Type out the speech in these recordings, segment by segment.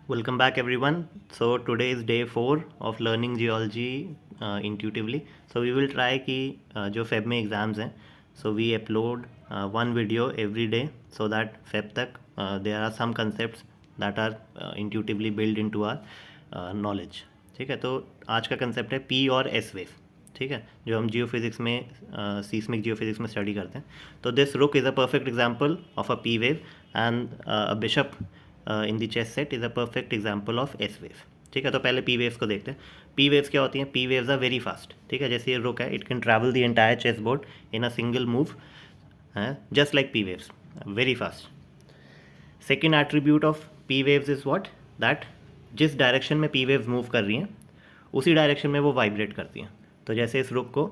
Welcome back, everyone. So today is day 4 of learning geology intuitively. So we will try कि जो Feb में exams हैं, so we upload one video every day so that Feb तक there are some concepts that are intuitively built into our knowledge. ठीक है, तो आज का कंसेप्ट है पी और एस वेव. ठीक है, जो हम जियो फिजिक्स में सीस्मिक जियो फिजिक्स में स्टडी करते हैं. तो this rook is a perfect example of a P wave and a bishop in the chess set is a perfect example of S wave. ठीक है, तो पहले पी वेव्स को देखते हैं. पी वेव्स क्या होती हैं? P waves are very fast. ठीक है, जैसे ये रुक है, it can travel the entire chess board in a single move, just like P waves, very fast. Second attribute of P waves is what? That जिस direction में P waves move कर रही हैं उसी डायरेक्शन में वो vibrate करती हैं. तो जैसे इस रुक को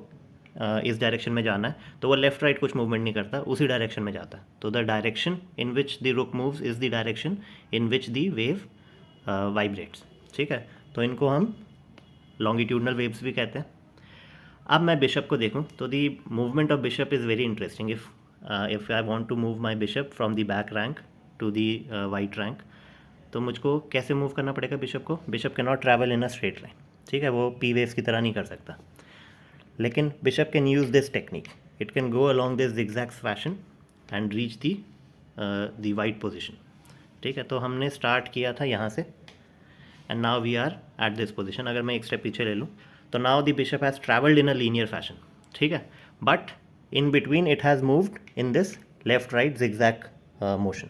इस डायरेक्शन में जाना है तो वो लेफ्ट राइट कुछ मूवमेंट नहीं करता, उसी डायरेक्शन में जाता है. तो the direction in which the rook moves is the direction in which the wave vibrates. ठीक है, तो इनको हम लॉन्गिट्यूडनल वेव्स भी कहते हैं. अब मैं बिशप को देखूं तो the movement of bishop is very interesting. If I want to move my bishop from the back rank to the white rank, तो मुझको कैसे मूव करना पड़ेगा बिशप को? Bishop can not travel in a straight line. ठीक है, वो P waves की तरह नहीं कर सकता. लेकिन bishop can use this technique. It can go along this zigzag fashion and reach the white position. ठीक है, तो हमने स्टार्ट किया था यहाँ से and now we are at this position. अगर मैं एक स्टेप पीछे ले लूँ तो now the bishop has travelled in a linear fashion. ठीक है, but in between it has moved in this left right zigzag motion.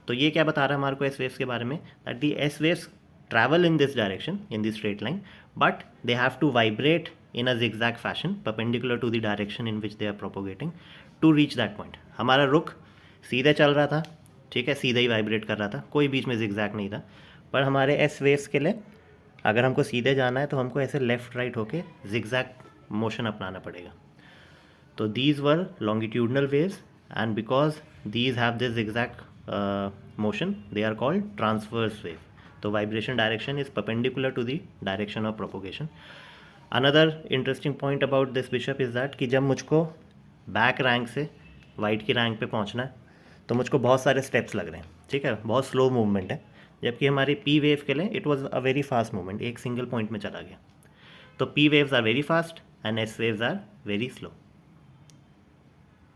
तो ये क्या बता रहा है हमारे को एस वेव्स के बारे में? That the S waves travel in this direction in the straight line, but they have to vibrate in a zigzag fashion perpendicular to the direction in which they are propagating to reach that point. हमारा रुख सीधे चल रहा था. ठीक है, सीधे ही vibrate कर रहा था, कोई बीच में zigzag नहीं था. पर हमारे एस वेव्स के लिए अगर हमको सीधे जाना है तो हमको ऐसे लेफ्ट राइट होके zigzag मोशन अपनाना पड़ेगा. तो these were longitudinal waves, and because these have this zigzag motion, they are called transverse wave. तो vibration direction is perpendicular to the direction of propagation. Another interesting point about this bishop is that कि जब मुझको back rank से white की rank पे पहुंचना है तो मुझको बहुत सारे स्टेप्स लग रहे हैं. ठीक है, बहुत स्लो मूवमेंट है, जबकि हमारी पी वेव के लिए it was a very fast movement, एक सिंगल पॉइंट में चला गया. तो P waves are very fast and S waves are very slow.